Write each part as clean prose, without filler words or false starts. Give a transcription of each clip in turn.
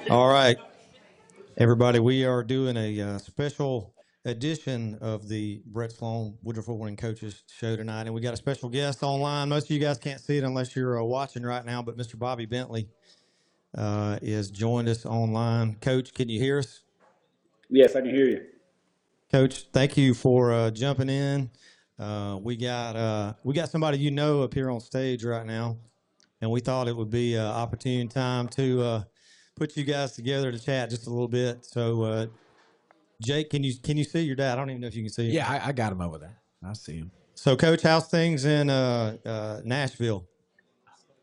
All right, everybody, we are doing a special edition of the Brett Sloan Woodruff Award Coaches Show tonight, and we got a special guest online. Most of you guys can't see it unless you're watching right now, but Mr. Bobby Bentley is joined us online. Coach, can you hear us? Yes, I can hear you. Coach, thank you for jumping in. We got somebody you know up here on stage right now, and we thought it would be an opportune time to put you guys together to chat just a little bit. So, Jake, can you see your dad? I don't even know if you can see him. Yeah, I got him over there. I see him. So, Coach, how's things in Nashville?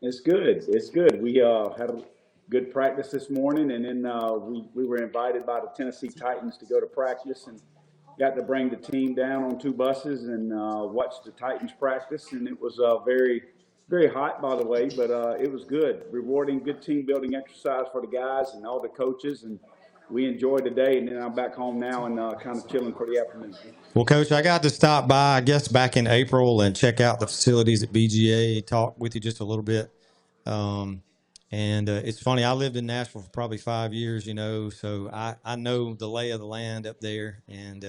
It's good. It's good. We had a good practice this morning, and then we were invited by the Tennessee Titans to go to practice, and got to bring the team down on 2 buses and watch the Titans practice. And it was very, very hot, by the way, but it was good, rewarding, good team building exercise for the guys and all the coaches. And we enjoyed the day, and then I'm back home now and kind of chilling for the afternoon. Well, Coach, I got to stop by, I guess, back in April and check out the facilities at BGA, talk with you just a little bit. And it's funny, I lived in Nashville for probably 5 years, so I know the lay of the land up there. And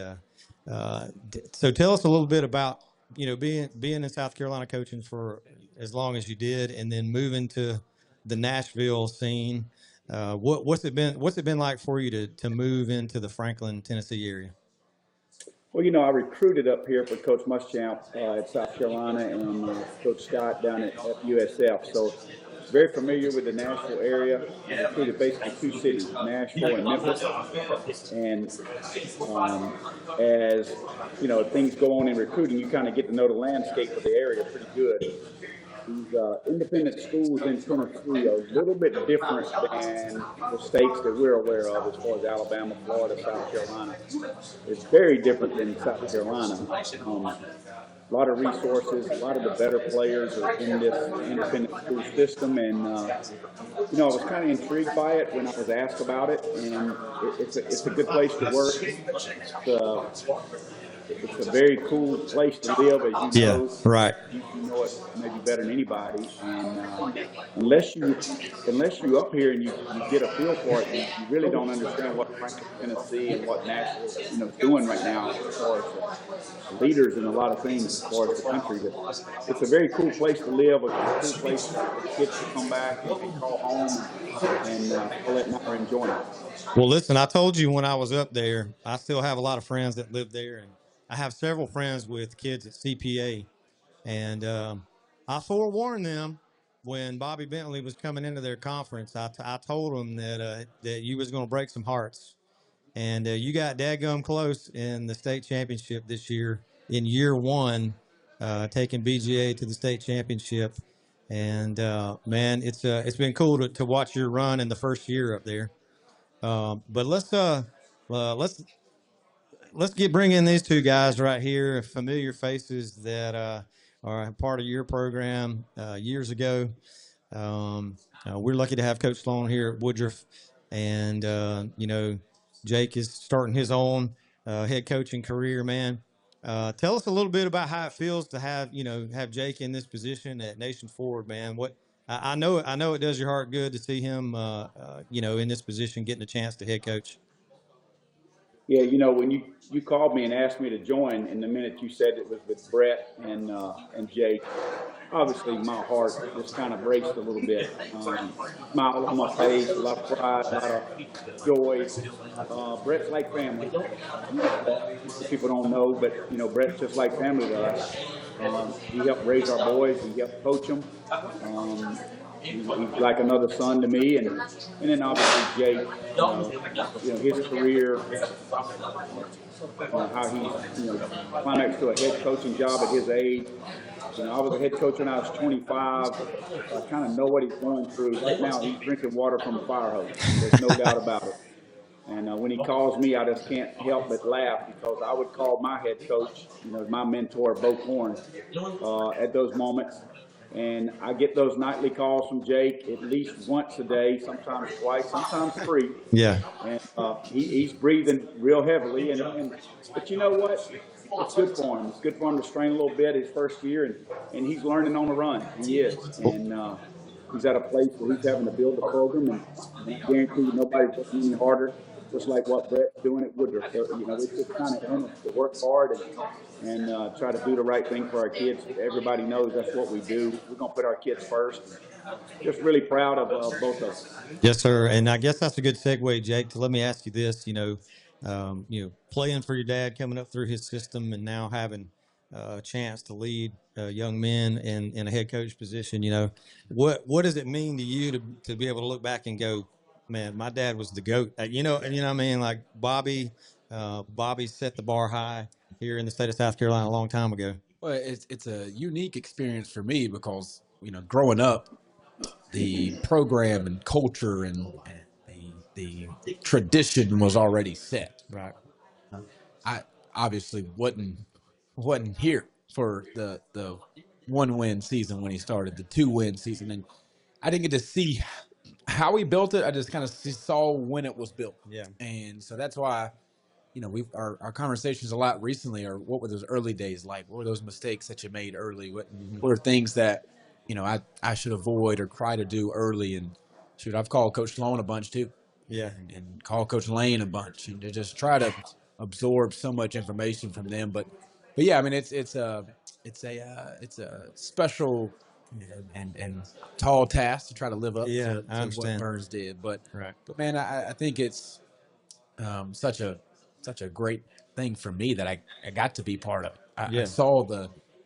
so tell us a little bit about, being in South Carolina coaching for as long as you did, and then moving to the Nashville scene. What's it been like for you to move into the Franklin, Tennessee area? Well, I recruited up here for Coach Muschamp at South Carolina and Coach Scott down at USF. So very familiar with the Nashville area. I recruited basically 2 cities, Nashville and Memphis. And as things go on in recruiting, you kind of get to know the landscape of the area pretty good. These independent schools in Tennessee are a little bit different than the states that we're aware of as far as Alabama, Florida, South Carolina. It's very different than South Carolina. A lot of resources, a lot of the better players are in this independent school system. And, I was kind of intrigued by it when I was asked about it. And it's a good place to work. It's a very cool place to live, as you know. Yeah, right. You know it maybe better than anybody. And unless you up here and you get a feel for it, you really don't understand what Franklin, Tennessee, and what Nashville, is doing right now as far as leaders in a lot of things as far as the country. But it's a very cool place to live. It's a cool place for kids to come back and call home and all that, and are enjoying it. Well, listen, I told you when I was up there, I still have a lot of friends that live there, and I have several friends with kids at CPA, and I forewarned them when Bobby Bentley was coming into their conference. I told them that you was going to break some hearts, and you got dadgum close in the state championship this year in year 1, taking BGA to the state championship, and man, it's been cool to watch your run in the first year up there. But let's bring in these 2 guys right here, familiar faces that are part of your program years ago. We're lucky to have Coach Sloan here at Woodruff, and Jake is starting his own head coaching career. Man, tell us a little bit about how it feels to have Jake in this position at Nation Forward. Man, I know it does your heart good to see him in this position, getting a chance to head coach. Yeah, when you called me and asked me to join, and the minute you said it was with Brett and Jake, obviously my heart just kind of braced a little bit. Smile on my face, a lot of pride, a lot of joy. Brett's like family. People don't know, but Brett's just like family to us. He helped raise our boys. He helped coach them. He's like another son to me, and then obviously Jake, his career, how he, climaxed to a head coaching job at his age. I was a head coach when I was 25. I kind of know what he's going through. Right now, he's drinking water from a fire hose. There's no doubt about it. And when he calls me, I just can't help but laugh, because I would call my head coach, my mentor, Bo Korn, at those moments. And I get those nightly calls from Jake at least once a day, sometimes twice, sometimes 3. Yeah. And he's breathing real heavily. But you know what? It's good for him. It's good for him to strain a little bit his first year, and he's learning on the run. He is. And he's at a place where he's having to build the program, and I guarantee you nobody's working any harder, just like what Brett's doing at Woodruff. It's just kind of in us to work hard and try to do the right thing for our kids. Everybody knows that's what we do. We're gonna put our kids first. And just really proud of both of them. Yes, sir. And I guess that's a good segue, Jake, to let me ask you this. Playing for your dad, coming up through his system, and now having a chance to lead young men in a head coach position. What does it mean to you to be able to look back and go, man, my dad was the GOAT. And what I mean, like Bobby set the bar high here in the state of South Carolina a long time ago. Well, it's a unique experience for me because growing up, the program and culture and the tradition was already set. Right. I obviously wasn't here for the 1-win season when he started, the 2-win season, and I didn't get to see how he built it. I just kind of saw when it was built. Yeah. And so that's why our conversations a lot recently are, what were those early days like? What were those mistakes that you made early? What were things that I should avoid or try to do early? And shoot, I've called Coach Sloan a bunch too. Yeah. And call Coach Lane a bunch, and to just try to absorb so much information from them. But yeah, I mean it's a special and tall task to try to live up to what Burns did. But man, I think it's such a great thing for me that I got to be part of it.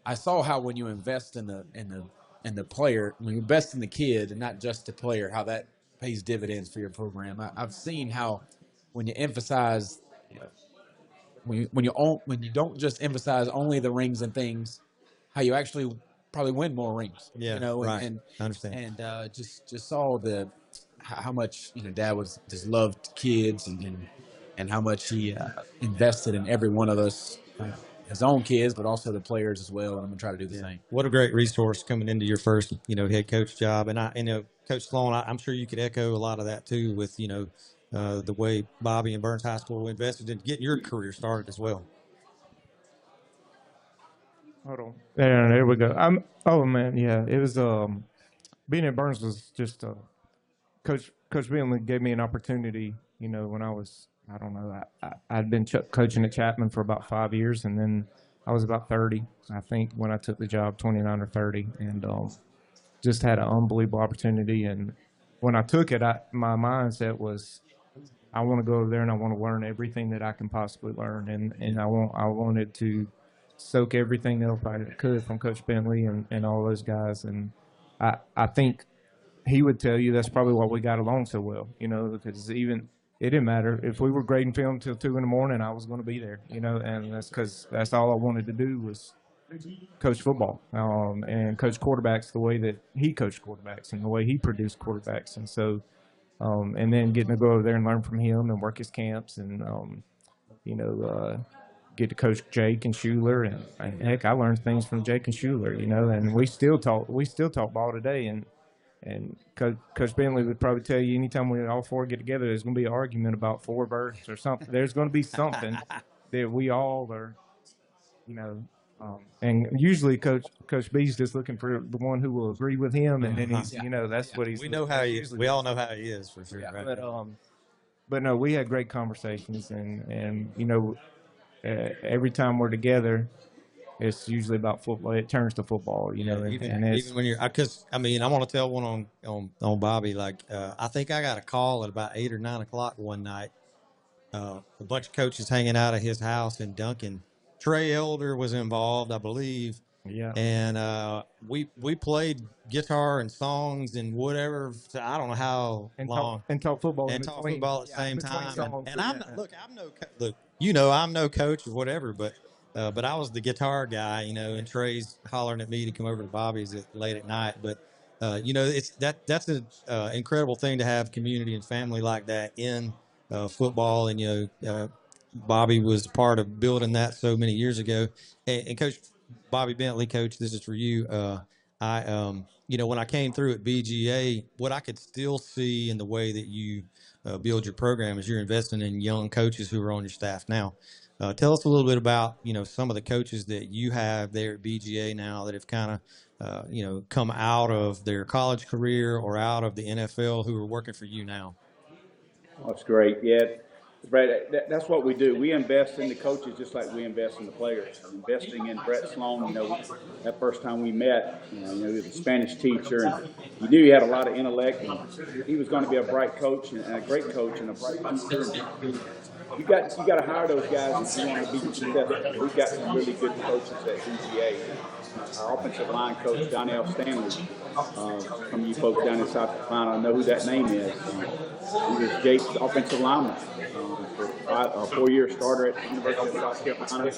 I saw how when you invest in the player, when you invest in the kid and not just the player, how that pays dividends for your program. I've seen how when you emphasize, when you don't just emphasize only the rings and things, how you actually probably win more rings. Yeah, right. And I understand. And just saw how much Dad just loved kids and how much he invested in every one of us. His own kids, but also the players as well. And I'm gonna try to do the same. What a great resource coming into your first, head coach job. And Coach Sloan, I'm sure you could echo a lot of that too with, the way Bobby and Burns High School invested in getting your career started as well. Hold on. There we go. Oh man, yeah. It was being at Burns was just Coach Bentley gave me an opportunity. When I was, I don't know, I'd been coaching at Chapman for about 5 years, and then I was about 30, I think, when I took the job, 29 or 30, and just had an unbelievable opportunity. And when I took it, my mindset was, I want to go over there and I want to learn everything that I can possibly learn, and I wanted to soak everything else I could from Coach Bentley and all those guys. And I think he would tell you that's probably why we got along so well, because it didn't matter if we were grading film till 2 a.m. I was going to be there, and that's because that's all I wanted to do was coach football and coach quarterbacks the way that he coached quarterbacks and the way he produced quarterbacks. And so, and then getting to go over there and learn from him and work his camps and, get to coach Jake and Schuler. And heck, I learned things from Jake and Schuler, and we still talk ball today. And Coach Bentley would probably tell you anytime we all four get together, there's going to be an argument about 4 verses or something. There's going to be something that we all are, and usually Coach B's just looking for the one who will agree with him, and then he's, that's what he's. We know how he is. We all know how he is for sure. Yeah, right? But no, we had great conversations, and every time we're together, it's usually about football. It turns to football, Even when you're, because I want to tell one on Bobby. Like I think I got a call at about 8 or 9 o'clock one night. A bunch of coaches hanging out at his house in Duncan. Trey Elder was involved, I believe. Yeah. And we played guitar and songs and whatever. I don't know how long. Talk football. And talk football at the same time. And I'm no coach or whatever, but I was the guitar guy, and Trey's hollering at me to come over to Bobby's late at night. But that's an incredible thing to have community and family like that in football. And Bobby was part of building that so many years ago. And Coach Bobby Bentley, Coach, this is for you. When I came through at BGA, what I could still see in the way that you build your program is you're investing in young coaches who are on your staff now. Tell us a little bit about, some of the coaches that you have there at BGA now that have kind of, come out of their college career or out of the NFL who are working for you now. That's great. Yeah, Brett, that's what we do. We invest in the coaches just like we invest in the players. Investing in Brett Sloan, that first time we met, he was a Spanish teacher, and you knew he had a lot of intellect, and he was going to be a bright coach and a great coach and a bright teacher. And you got to hire those guys if you want to be successful. We've got some really good coaches at BGA. Our offensive line coach, Donnell Stanley, some of you folks down in South Carolina know who that name is. He was Jake's offensive lineman for a 4-year starter at the University of South Carolina.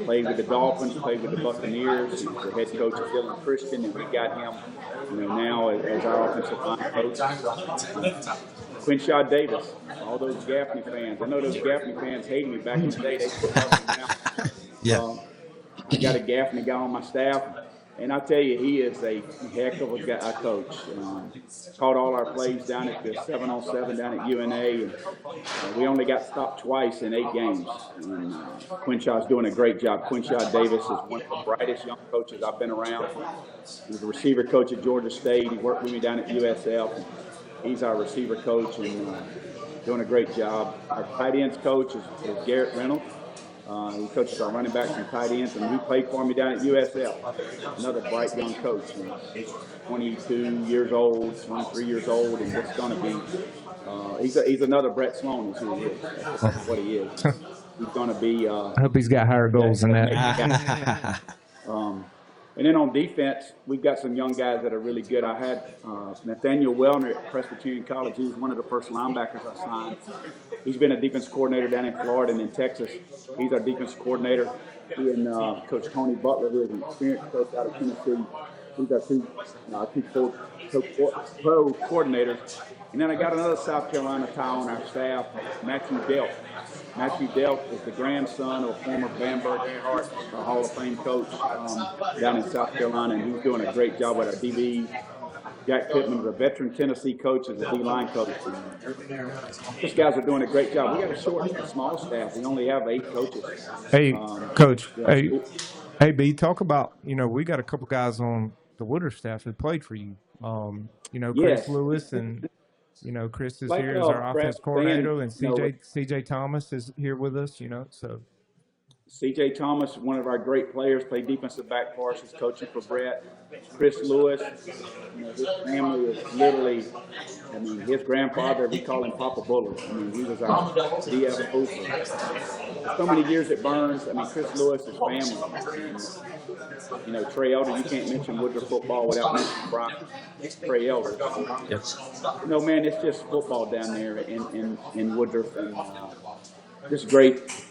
Played with the Dolphins, played with the Buccaneers. He's the head coach of Dillon Christian, and we got him, now as our offensive line coach. Quinshaw Davis, all those Gaffney fans. I know those Gaffney fans hated me back in the day. They still love me now. Yeah. I got a Gaffney guy on my staff, and I tell you, he is a heck of a coach. Caught all our plays down at the 7-on-7 down at UNA, and we only got stopped twice in 8 games. And Quinshaw's doing a great job. Quinshaw Davis is one of the brightest young coaches I've been around. He was a receiver coach at Georgia State. He worked with me down at USF. He's our receiver coach and doing a great job. Our tight ends coach is Garrett Reynolds. He coaches our running backs and tight ends, and he played for me down at USF. Another bright young coach. He's 22 years old, 23 years old, and it's going to be he's another Brett Sloan is who he is. That's what he is. He's going to be. I hope he's got higher goals than that. And then on defense, we've got some young guys that are really good. I had Nathaniel Wellner at Presbyterian College. He was one of the first linebackers I signed. He's been a defense coordinator down in Florida and in Texas. He's our defense coordinator. He and Coach Tony Butler, who is an experienced coach out of Tennessee. These are two pro coordinators. And then I got another South Carolina tie on our staff, Matthew Delk. Matthew Delk is the grandson of former Bamberg Earhart, a Hall of Fame coach down in South Carolina, and he's doing a great job with our DBs. Jack Pittman is a veteran Tennessee coach, is a D-line coach. These guys are doing a great job. We got a small staff. We only have 8 coaches. Hey, Coach. Yeah. Hey, B, talk about, we got a couple guys on the Woodruff staff that played for you. Chris Lewis and, Chris is here as our offense coordinator, and CJ Thomas is here with us, so. C.J. Thomas, one of our great players, played defensive back for us. He's coaching for Brett. Chris Lewis, his family is literally, his grandfather, we call him Papa Bullard. He was our DFO for so many years at Burns. Chris Lewis is family. Trey Elder, you can't mention Woodruff football without mentioning Brock Trey Elder. No, man, it's just football down there in Woodruff, and just great.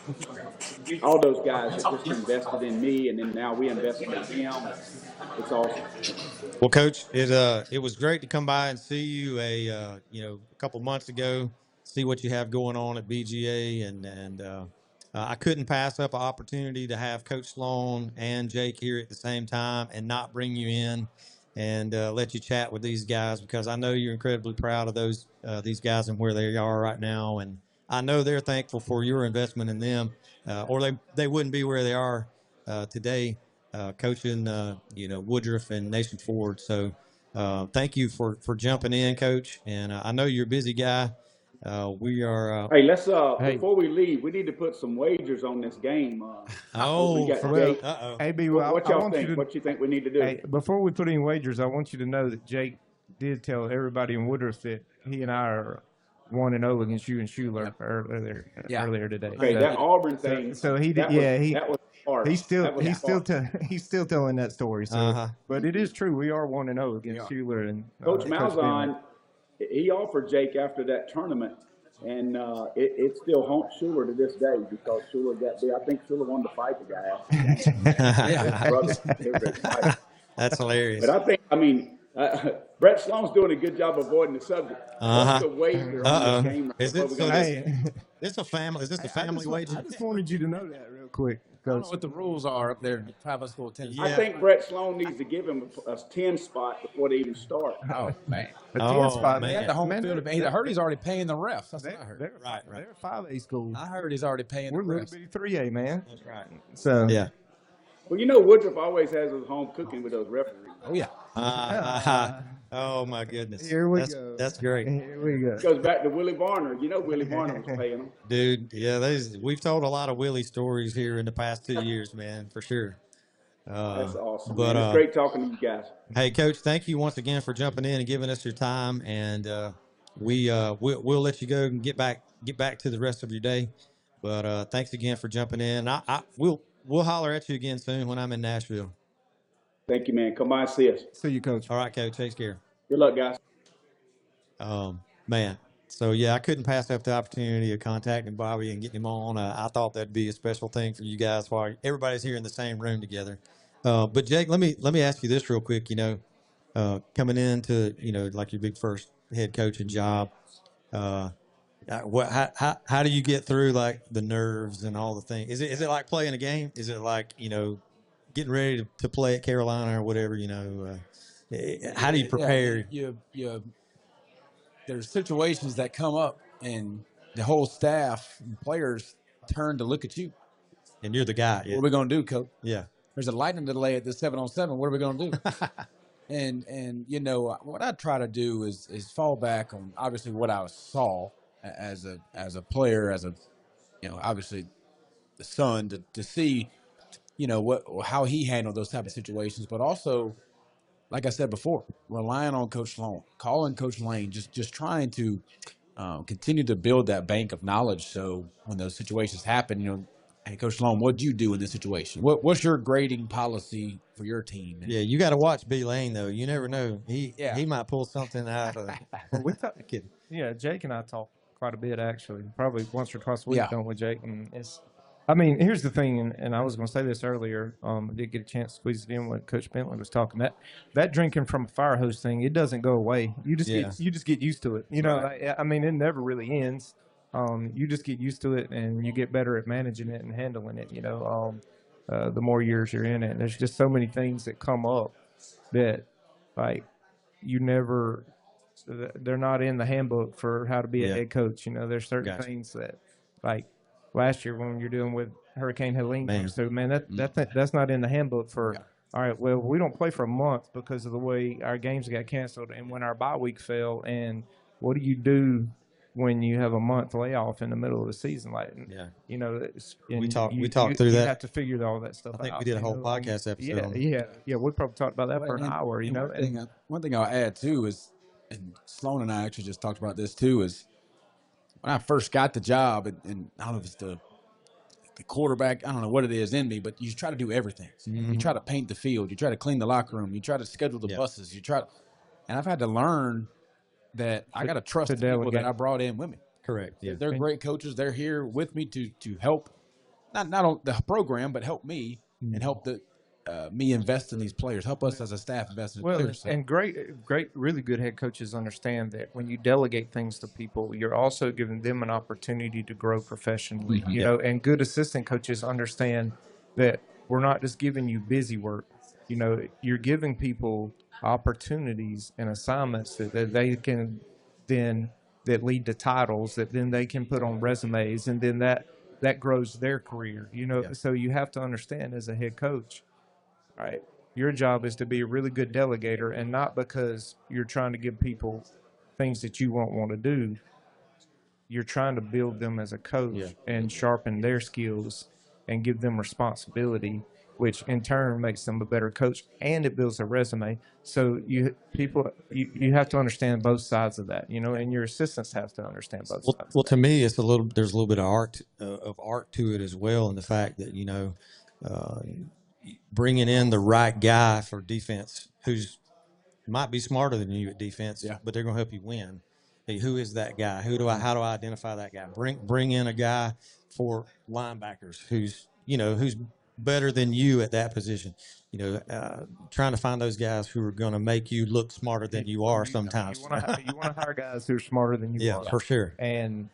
All those guys have just invested in me, and then now we invested in him. It's awesome. Well, Coach, it was great to come by and see you a couple months ago, see what you have going on at BGA, and I couldn't pass up an opportunity to have Coach Sloan and Jake here at the same time and not bring you in and let you chat with these guys, because I know you're incredibly proud of these guys and where they are right now, and I know they're thankful for your investment in them, or they wouldn't be where they are today, coaching Woodruff and Nation Ford. So thank you for jumping in, Coach. And I know you're a busy guy. We are. Hey, let's before we leave, we need to put some wagers on this game. Hey, B, what y'all think? What you think we need to do? Hey, before we put any wagers, I want you to know that Jake did tell everybody in Woodruff that he and I are 1-0 against you and Schuler earlier today. Okay, that Auburn thing. So he did. That was hard. He's still telling that story. So, but it is true. We are 1-0 against Schuler and Coach Malzahn. He offered Jake after that tournament, and it still haunts Schuler to this day, because Schuler got there. I think Schuler wanted to fight the guy. That's hilarious. But I think, Brett Sloan's doing a good job avoiding the subject. What's the wager on this game? Is this a family wager? I just wanted you to know that real quick. I don't know what the rules are up there in private school tennis. I think Brett Sloan needs to give him a 10 spot before they even start. Oh, man. The 10 spot, They man. had the home Man, field advantage. I heard he's already paying the refs. That's what I heard. Right. They're 5A school. I heard he's already paying the We're refs. little bitty 3A, man. That's right. So Yeah. Well, you know, Woodruff always has his home cooking with those referees. Oh, yeah. Oh my goodness. Here we go. That's great. Here we go. It goes back to Willie Varner. You know, Willie Varner was paying them. Dude, yeah, we've told a lot of Willie stories here in the past 2 years, man, for sure. That's awesome. But it's great talking to you guys. Hey, Coach, thank you once again for jumping in and giving us your time, and we'll let you go and get back to the rest of your day. But thanks again for jumping in. We'll holler at you again soon when I'm in Nashville. Thank you, man. Come by and see us. See you, Coach. All right, Coach. Take care. Good luck, guys. Man. So, yeah, I couldn't pass up the opportunity of contacting Bobby and getting him on. I thought that'd be a special thing for you guys while everybody's here in the same room together. But, Jake, let me ask you this real quick. Coming into, like your big first head coaching job, how do you get through, like, the nerves and all the things? Is it like playing a game? Is it like, getting ready to play at Carolina or whatever, how do you prepare? There's situations that come up, and the whole staff and players turn to look at you. And you're the guy. Yeah. What are we going to do, Coach? Yeah. There's a lightning delay at the 7-on-7. What are we going to do? and what I try to do is fall back on obviously what I saw as a player, as a obviously the son to see how he handled those type of situations, but also, like I said before, relying on Coach Sloan, calling Coach Lane, just trying to continue to build that bank of knowledge. So when those situations happen, hey, Coach Sloan, what'd you do in this situation? What's your grading policy for your team? Yeah, you got to watch B Lane though. You never know. He might pull something out of it. Yeah, Jake and I talk quite a bit actually, probably once or twice a week, Yeah. don't we, Jake? And here's the thing, and I was going to say this earlier. I did get a chance to squeeze it in when Coach Bentley was talking. That drinking from a fire hose thing, it doesn't go away. You just get used to it. Right. It never really ends. You just get used to it, and you get better at managing it and handling it. The more years you're in it, there's just so many things that come up that, like, they're not in the handbook for how to be a head coach. There's certain things that, like, last year when you're dealing with Hurricane Helene. So, that's not in the handbook for, all right, well, we don't play for a month because of the way our games got canceled and when our bye week fell. And what do you do when you have a month layoff in the middle of the season? We talked through that. You have to figure all that stuff out. I think we did a whole podcast episode. Yeah. We probably talked about that for an hour, One thing I'll add too is, and Sloan and I actually just talked about this too, is when I first got the job, and I don't know if it's the quarterback, I don't know what it is in me, but you try to do everything. Mm-hmm. You try to paint the field. You try to clean the locker room. You try to schedule the buses. And I've had to learn that I got to trust the people that I brought in with me. Correct. Yeah. They're great coaches. They're here with me to help, not on the program, but help me and help me invest in these players. Help us as a staff invest in players. And great, really good head coaches understand that when you delegate things to people, you're also giving them an opportunity to grow professionally. And good assistant coaches understand that we're not just giving you busy work. You're giving people opportunities and assignments that they can then, that lead to titles that then they can put on resumes, and then that grows their career. So you have to understand as a head coach, all right, your job is to be a really good delegator, and not because you're trying to give people things that you won't want to do. You're trying to build them as a coach and sharpen their skills and give them responsibility, which in turn makes them a better coach, and it builds a resume. So you have to understand both sides of that, and your assistants have to understand both sides. Well, to me, there's a little bit of art to it as well, in the fact that bringing in the right guy for defense, who's might be smarter than you at defense, but they're going to help you win. Hey, who is that guy? How do I identify that guy? Bring in a guy for linebackers who's better than you at that position. Trying to find those guys who are going to make you look smarter than you are sometimes. You want to hire guys who are smarter than you are. Yeah, for sure. And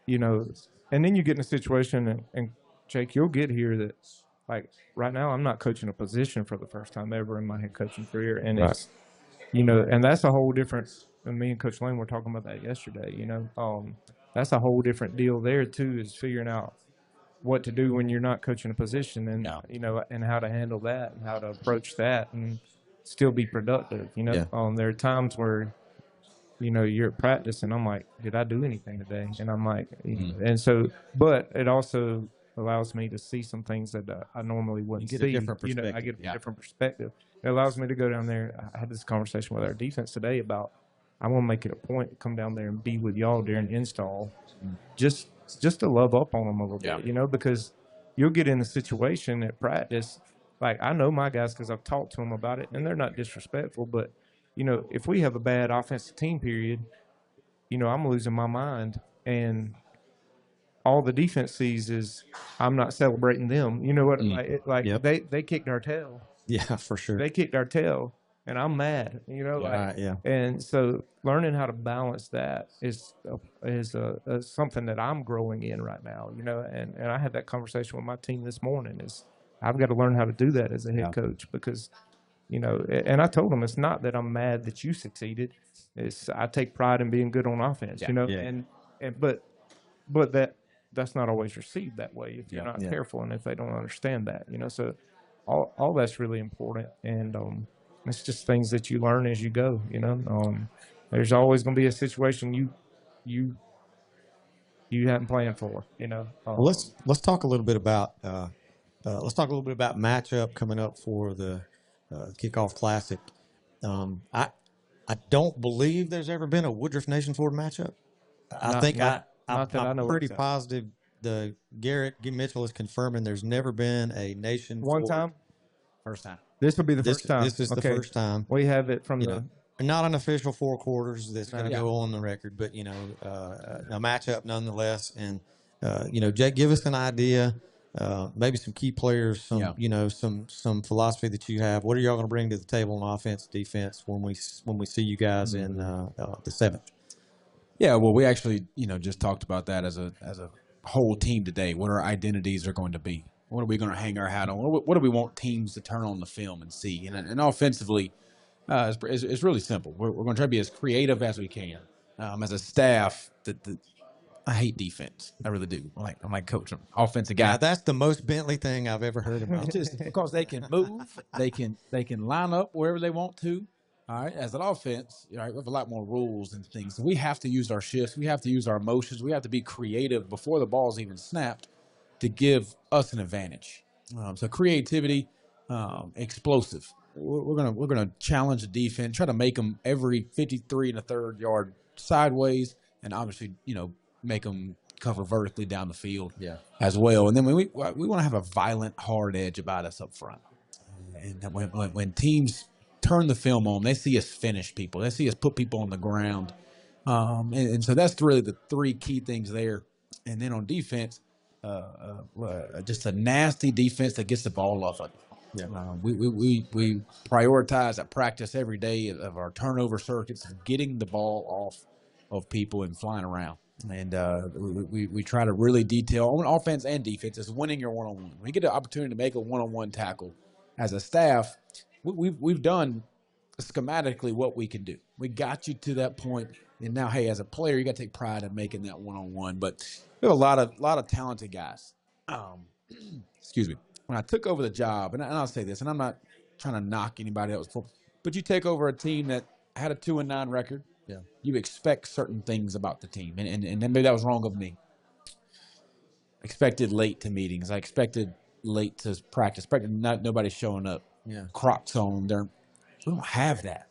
then you get in a situation, and Jake, you'll get here that, like, right now I'm not coaching a position for the first time ever in my head coaching career. And it's, and that's a whole different, and me and Coach Lane were talking about that yesterday, that's a whole different deal there too, is figuring out what to do when you're not coaching a position and, and how to handle that and how to approach that and still be productive. There are times where, you're at practice and I'm like, did I do anything today? And I'm like, and so, but it also allows me to see some things that I normally wouldn't see. A different perspective. I get a different perspective. It allows me to go down there. I had this conversation with our defense today about, I want to make it a point to come down there and be with y'all during install, just to love up on them a little bit, because you'll get in a situation at practice. Like, I know my guys because I've talked to them about it, and they're not disrespectful, but if we have a bad offensive team period, I'm losing my mind, and all the defense sees is I'm not celebrating them. You know what? They kicked our tail. Yeah, for sure. They kicked our tail, and I'm mad. And so learning how to balance that is something that I'm growing in right now. And I had that conversation with my team this morning. Is I've got to learn how to do that as a head coach because. And I told them it's not that I'm mad that you succeeded. It's I take pride in being good on offense, but that's not always received that way if you're not careful and if they don't understand that, So all that's really important, and it's just things that you learn as you go. There's always going to be a situation you haven't planned for. Well, let's talk a little bit about matchup coming up for the Kickoff Classic. I don't believe there's ever been a Woodruff Nation Ford matchup. I'm pretty positive the Garrett Mitchell is confirming there's never been a Nation Ford. Time? First time. This will be the first time. This is the first time. We have it from not an official 4 quarters that's going to go on the record, but, a matchup nonetheless. And, Jake, give us an idea. Maybe some key players, some philosophy that you have. What are y'all going to bring to the table on offense, defense when we see you guys in the 7th? Yeah, well, we actually just talked about that as a whole team today. What our identities are going to be. What are we going to hang our hat on? What do we want teams to turn on the film and see? And offensively, it's really simple. We're going to try to be as creative as we can. As a staff, I hate defense. I really do. I'm like coach, I'm offensive guy. Yeah, that's the most Bentley thing I've ever heard about. Just because they can move, they can line up wherever they want to. All right, as an offense, we have a lot more rules and things. So we have to use our shifts. We have to use our emotions. We have to be creative before the ball's even snapped to give us an advantage. So creativity, explosive. We're gonna challenge the defense, try to make them every 53 1/3 yard sideways, and obviously make them cover vertically down the field as well. And then we want to have a violent, hard edge about us up front. And when teams turn the film on, they see us finish people. They see us put people on the ground. And so that's really the 3 key things there. And then on defense, just a nasty defense that gets the ball off of it. We prioritize at practice every day of our turnover circuits, getting the ball off of people and flying around. And we try to really detail on offense and defense is winning your one-on-one. When you get the opportunity to make a one-on-one tackle as a staff, we've done schematically what we can do. We got you to that point, and now, hey, as a player, you got to take pride in making that one-on-one. But we have a lot of talented guys. Excuse me. When I took over the job, and I'll say this, and I'm not trying to knock anybody else, but you take over a team that had a 2-9 record. Yeah. You expect certain things about the team, and maybe that was wrong of me. I expected late to meetings. I expected late to practice. Nobody showing up. Yeah. Crocs on there. We don't have that.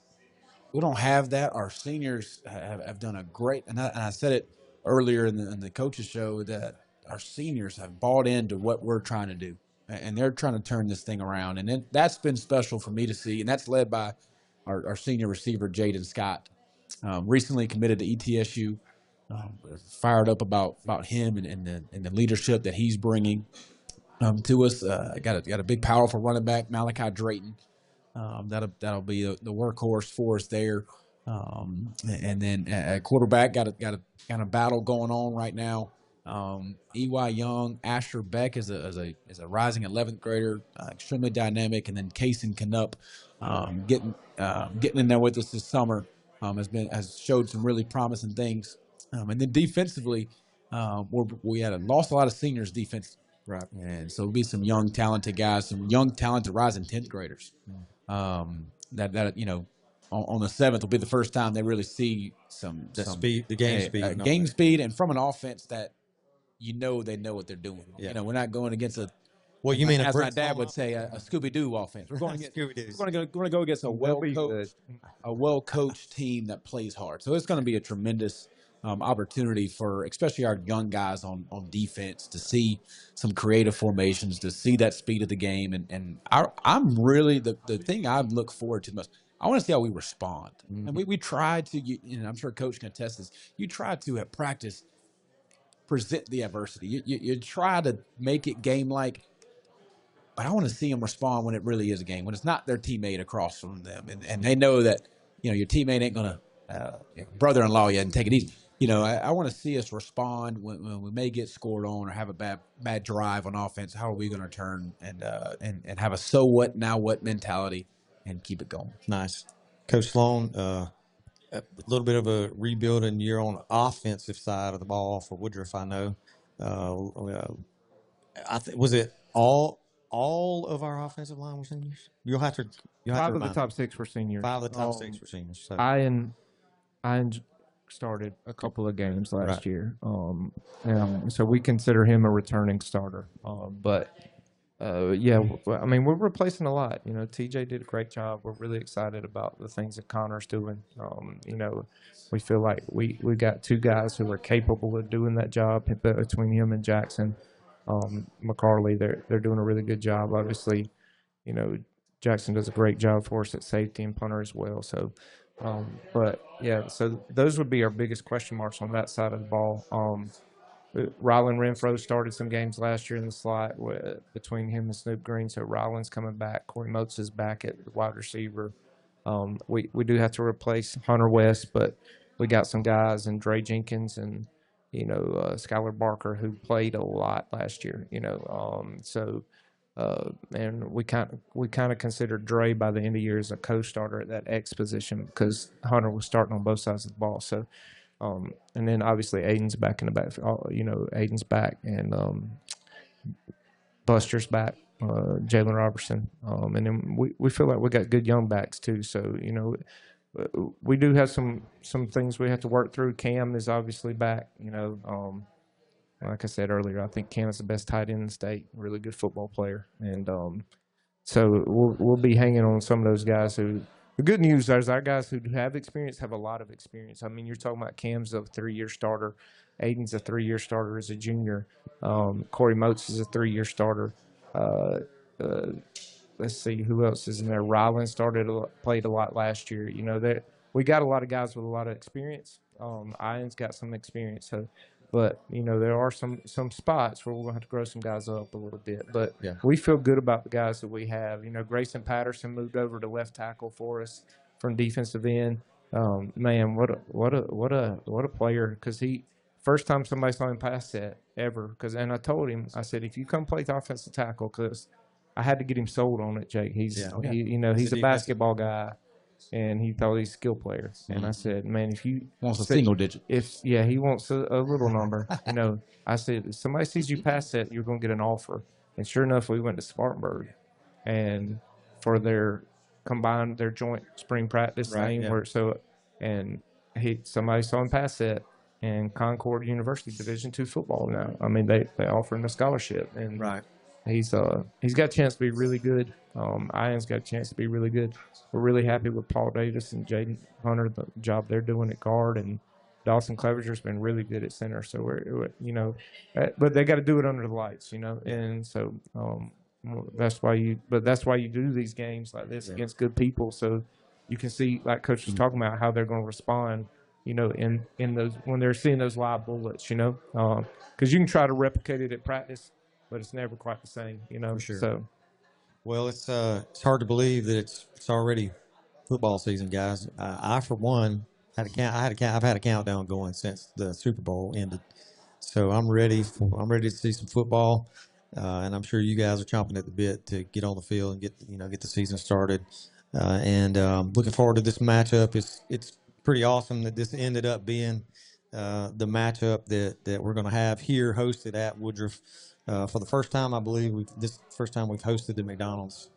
We don't have that. Our seniors have done a great, and I said it earlier in the coaches show that our seniors have bought into what we're trying to do, and they're trying to turn this thing around. And that's been special for me to see, and that's led by our senior receiver, Jaden Scott. Recently committed to ETSU, fired up about him and the leadership that he's bringing to us. Got a big, powerful running back, Malachi Drayton. That'll be the workhorse for us there. And then at quarterback, got a battle going on right now EY Young, Asher Beck is a rising 11th grader, extremely dynamic, and then Kaysen Canup, getting in there with us this summer, has showed some really promising things. And then defensively, we had lost a lot of seniors defense, right? And so it'll be some young talented guys, some young talented rising 10th graders. That on the 7th will be the first time they really see some speed, the game speed, game speed, and from an offense that they know what they're doing. Yeah. We're not going against you mean as my dad would say, a Scooby-Doo offense. We're going to go against a well-coached team that plays hard. So it's going to be a tremendous opportunity for especially our young guys on defense to see some creative formations, to see that speed of the game. And I'm really the thing I look forward to the most. I want to see how we respond. Mm-hmm. And we try to, I'm sure Coach can attest this, you try to at practice present the adversity. You try to make it game-like, but I want to see them respond when it really is a game, when it's not their teammate across from them. And they know that, your teammate ain't going to brother-in-law you and take it easy. I want to see us respond when we may get scored on or have a bad drive on offense. How are we going to turn and have a so what, now what mentality and keep it going? Nice. Coach Sloan, a little bit of a rebuilding year on the offensive side of the ball for Woodruff, I know. Was it all of our offensive line were seniors? You'll have to 5 of the top 6 were seniors. 5 of the top 6 were seniors. So. I started a couple of games last year, so we consider him a returning starter. But we're replacing a lot. TJ did a great job. We're really excited about the things that Connor's doing. We feel like we got 2 guys who are capable of doing that job between him and Jackson. McCarley, they're doing a really good job. Obviously, Jackson does a great job for us at safety and punter as well. So, so those would be our biggest question marks on that side of the ball. Ryland Renfro started some games last year in the slot between him and Snoop Green. So Ryland's coming back. Corey Motes is back at wide receiver. We do have to replace Hunter West, but we got some guys, and Dre Jenkins and Skylar Barker, who played a lot last year. And we kind of considered Dre by the end of the year as a co-starter at that X position because Hunter was starting on both sides of the ball. So, and then obviously Aiden's back in the back. Aiden's back, and Buster's back. Jalen Robertson, and then we feel like we got good young backs too. So we do have some things we have to work through. Cam is obviously back. Like I said earlier, I think Cam is the best tight end in the state. Really good football player, and so we'll be hanging on some of those guys who. The good news is our guys who have experience have a lot of experience. I mean, you're talking about Cam's a 3-year starter. Aiden's a 3-year starter as a junior. Corey Motes is a 3-year starter. Let's see who else is in there. Ryland played a lot last year. We got a lot of guys with a lot of experience. Ian's got some experience. But there are some spots where we're going to have to grow some guys up a little bit. But we feel good about the guys that we have. Grayson Patterson moved over to left tackle for us from defensive end. Man, what a player! Because first time somebody saw him pass set ever. And I told him, I said, if you come play the offensive tackle, because I had to get him sold on it, Jake. He's a basketball guy. And he thought he's a skill player. And I said, man, if you wants a single digit. He wants a little number. I said, if somebody sees you pass that, you're going to get an offer. And sure enough, we went to Spartanburg, and for their joint spring practice thing, somebody saw him pass that, and Concord University Division II football now. I mean, they offer him a scholarship, and he's got a chance to be really good. Ian's got a chance to be really good. We're really happy with Paul Davis and Jaden Hunter, the job they're doing at guard, and Dawson Clevenger's been really good at center. So but they got to do it under the lights, and so that's why you do these games like this against good people, so you can see, like Coach was talking about, how they're going to respond. In those when they're seeing those live bullets, because you can try to replicate it at practice, but it's never quite the same, For sure. So. Well, it's hard to believe that it's already football season, guys. I for one, I've had a countdown going since the Super Bowl ended. So I'm ready to see some football, and I'm sure you guys are chomping at the bit to get on the field and get the season started. And looking forward to this matchup. It's pretty awesome that this ended up being the matchup that we're going to have here, hosted at Woodruff for the first time. I believe first time we've hosted the McDonald's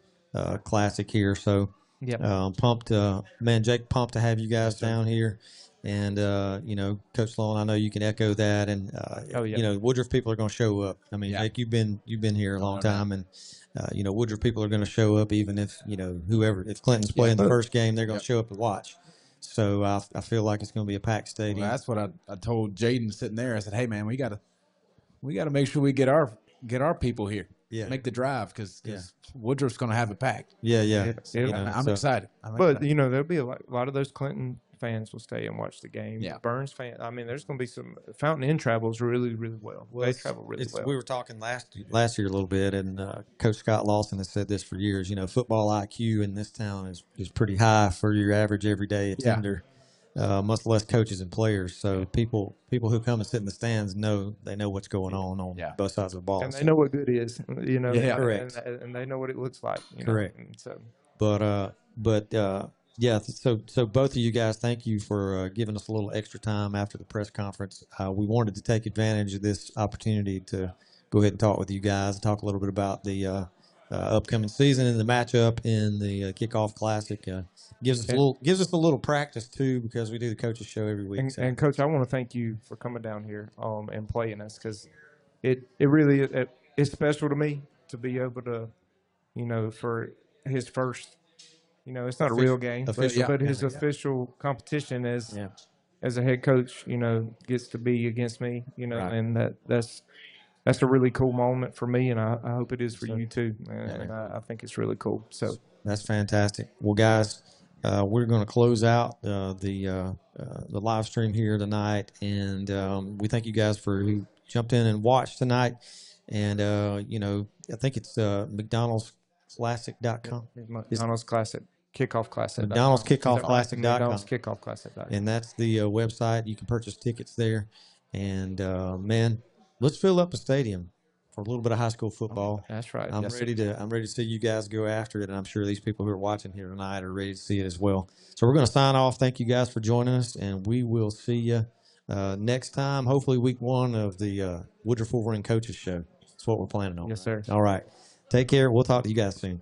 Classic here. So pumped, man, Jake, pumped to have you guys down here. And Coach Sloan, I know you can echo that. And Woodruff people are going to show up. I mean, Jake, you've been here a long time, and Woodruff people are going to show up, even if if Clinton's playing the first game, they're going to show up to watch. So I feel like it's going to be a packed stadium. Well, that's what I told Jaden sitting there. I said, "Hey man, we got to make sure we get our people here. Yeah, make the drive because Woodruff's going to have it packed. Yeah. I'm excited. There'll be a lot of those Clinton fans will stay and watch the game. Yeah. Burns fans. I mean, there's going to be some. Fountain Inn travels really, really well. They travel really well. We were talking last year a little bit, and Coach Scott Lawson has said this for years. Football IQ in this town is pretty high for your average everyday attender. Much less coaches and players. So people who come and sit in the stands know what's going on both sides of the ball. And they know what good is, correct. And they know what it looks like. Correct. So, so both of you guys, thank you for giving us a little extra time after the press conference. We wanted to take advantage of this opportunity to go ahead and talk with you guys, talk a little bit about the upcoming season and the matchup in the Kickoff Classic. Gives us a little practice too, because we do the coaches show every week. And Coach, I want to thank you for coming down here and playing us, because it really it's special to me to be able to, for his first, it's not a real game, but his official competition as a head coach, gets to be against me, right. And that's a really cool moment for me, and I hope it is for you too. And I think it's really cool. So that's fantastic. Well, guys, we're going to close out the live stream here tonight, and we thank you guys for who jumped in and watched tonight. And I think it's McDonald'sClassic.com. McDonald's Classic. Kickoff Classic. McDonald's Kickoff Classic.com. McDonald's Kickoff Classic.com. And that's the website. You can purchase tickets there. And man, let's fill up a stadium for a little bit of high school football. That's right. I'm ready to see you guys go after it, and I'm sure these people who are watching here tonight are ready to see it as well. So we're going to sign off. Thank you guys for joining us, and we will see you next time. Hopefully, week 1 of the Woodruff Wolverine Coaches Show. That's what we're planning on. Yes, sir. All right. Take care. We'll talk to you guys soon.